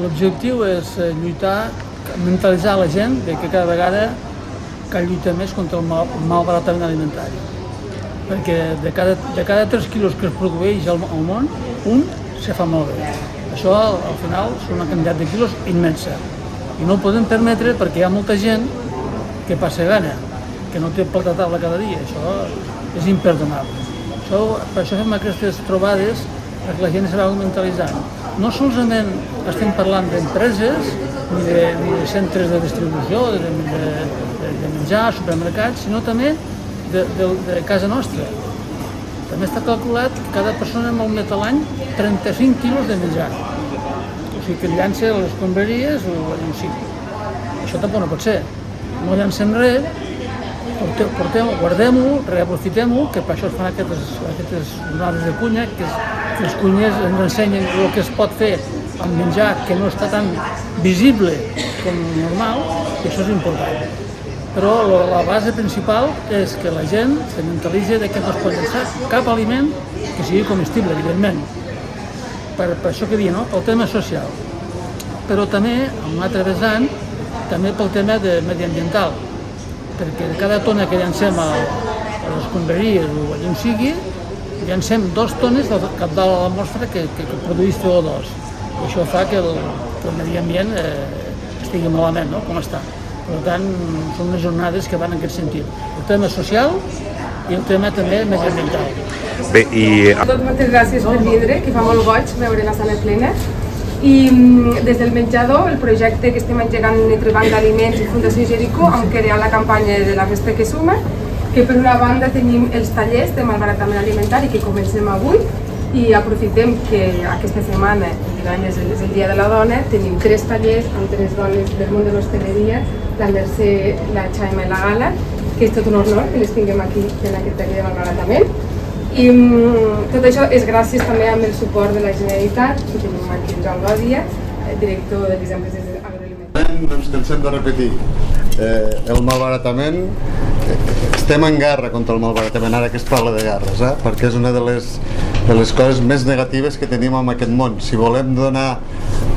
L'objectiu és lluitar, mentalitzar la gent de que cada vegada cal lluitar més contra el malbaratament alimentari. Perquè de cada 3 quilos que es produeix al món, un se fa malbé. Això al final és una quantitat de quilos immensa. I no ho podem permetre perquè hi ha molta gent que passa gana, que no té per la taula cada dia. Això és imperdonable. Per això fem aquestes trobades perquè la gent se va mentalitzant. No solament estem parlant d'empreses ni de centres de distribució, de menjar, supermercats, sinó també de casa nostra. També està calculat que cada persona malmet a l'any 35 quilos de menjar. O sigui que llança a les escombraries o allà on sigui. Això tampoc no pot ser. No llancem res, guardem-ho, reaprofitem-ho, que per això es fan aquestes jornades de cunya, que els cunyers ens ensenyen el que es pot fer amb menjar que no està tan visible com normal, i això és important. Però la base principal és que la gent se mentalitzi que no es pot llançar cap aliment que sigui comestible, evidentment. Per això que diuen, no? El tema social. Però també, amb un altre vessant, també pel tema mediambiental. Perquè de cada tona que llancem a les escombraries o allà on sigui, llancem 2 tones del cabdal a l'atmosfera que produeix CO2. I això fa que el medi ambient estigui malament, no? Com està. Per tant, són unes jornades que van en aquest sentit. El tema social i el tema també mediambiental. Bé, i... Moltes gràcies per vindre, que fa molt goig veure la sala plena. I des del menjador, el projecte que estem engegant entre Banc d'Aliments i Fundació Jerico, hem creat la campanya de la Festa que Suma, que per una banda tenim els tallers de malbaratament alimentari que comencem avui, i aprofitem que aquesta setmana, és el Dia de la Dona, tenim 3 tallers amb 3 dones del món de l'hostaleria, la Mercè, la Xaima i la Gala, que és tot un honor que les tinguem aquí en aquest taller de malbaratament. I tot això és gràcies també amb el suport de la Generalitat, que tenim aquí en Joan Gòdia, director de les empreses agroalimentàries. No ens cansem de repetir, el malbaratament, estem en guerra contra el malbaratament, ara que es parla de guerres, perquè és una de les coses més negatives que tenim en aquest món. Si volem donar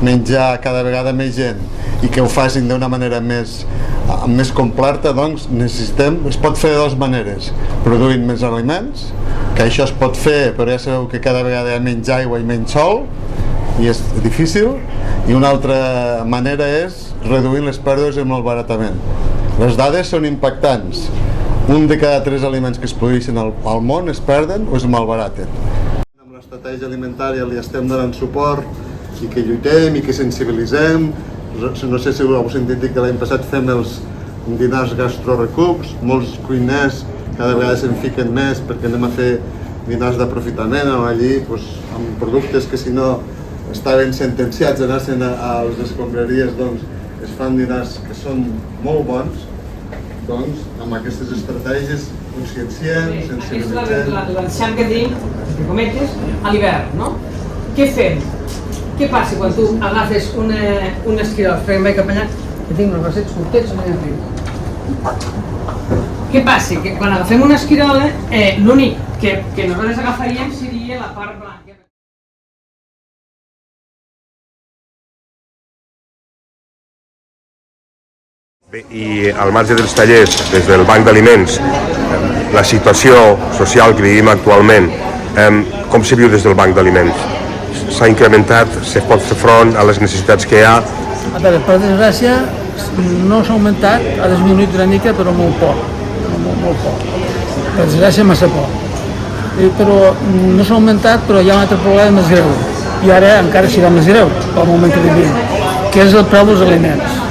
menjar a cada vegada més gent i que ho facin d'una manera més completa, doncs necessitem, es pot fer de 2 maneres, produint més aliments, que això es pot fer, però ja sabeu que cada vegada hi ha menys aigua i menys sol, i és difícil, i una altra manera és reduint les pèrdues i el malbaratament. Les dades són impactants. 1 de cada 3 aliments que es produeixen al món es perden o es malbaraten. Amb l'estratègia alimentària li estem donant suport i que lluitem i que sensibilitzem. No sé si heu sentit dir que l'any passat fem els dinars gastrorecups, molts cuiners cada vegada se'n fiquen més perquè anem a fer dinars d'aprofitament allí amb productes que si no estaven sentenciats a anar-se'n a les escombraries, doncs es fan dinars que són molt bons. Doncs, amb aquestes estratègies conscienciem, sensibilitzem... Aquest és l'encant que tenim, entre cometes, a l'hivern, no? Què fem? Què passa quan tu agafes un esquirol? Espera, em vaig cap allà, que tinc els braçets curtets, anem a fer. Què passa? Que quan agafem una esquirola, l'únic que nosaltres agafaríem seria la part blanca. Bé, i al marge dels tallers, des del Banc d'Aliments, la situació social que vivim actualment, com se viu des del Banc d'Aliments? S'ha incrementat, se pot fer front a les necessitats que hi ha? A veure, per desgràcia, no s'ha augmentat, ha disminuït una mica, però molt poc. Molt poc. Per desgràcia, massa poc. Però no s'ha augmentat, però hi ha un altre problema més greu. I ara encara serà més greu, pel moment que vivim, que és el preu dels aliments.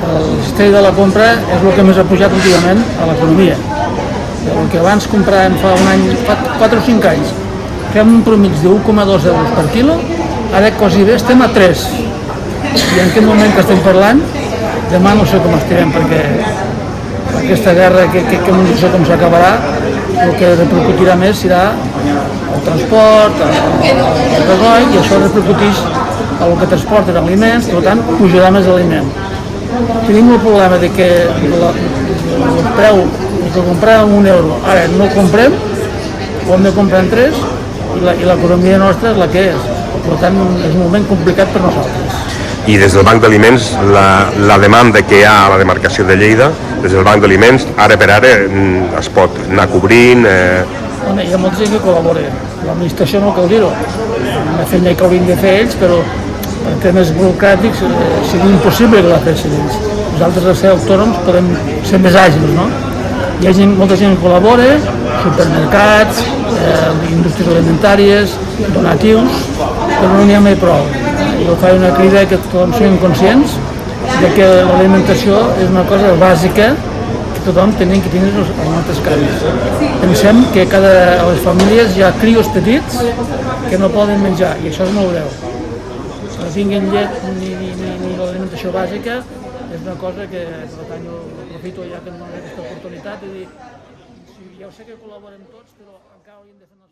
El cistell de la compra és el que més ha pujat últimament a l'economia. El que abans compràvem fa un any, fa 4 o 5 anys, fem un promig de 1,2 euros per quilo, ara quasi bé estem a 3. I en aquest moment que estem parlant, demà no sé com estirem, perquè aquesta guerra que no sé com s'acabarà, el que repercutirà més serà el transport, el gasoil, i això repercuteix a el que transporten aliments, per tant, pujarà més l'aliment. Tenim el problema de que el preu que compràvem 1 euro, ara no el comprem, o hem de comprar en 3, i l'economia nostra és la que és. Per tant, és un moment complicat per nosaltres. I des del Banc d'Aliments, la demanda que hi ha a la demarcació de Lleida, des del Banc d'Aliments, ara per ara es pot anar cobrint. Home, hi ha molta gent que col·labora. L'administració no cal dir-ho. Una feina que haurien de fer ells, però per temes burocràtics seria impossible que la fessin ells. Nosaltres, als ser autònoms, podem ser més àgils, no? Hi ha molta gent que col·labora, supermercats, indústries alimentàries, donatius, però no n'hi ha mai prou. Jo faig una crida que tothom siguin conscients de que l'alimentació és una cosa bàsica que tothom tenim que tenir als nostres cases. Pensem que a les famílies hi ha crios petits que no poden menjar i això és molt greu. Que no tinguin llet ni l'alimentació bàsica és una cosa que, per tant, jo aprofito ja que em dono aquesta oportunitat de dir, ja ho sé que col·laborem tots, però encara hauríem de fer una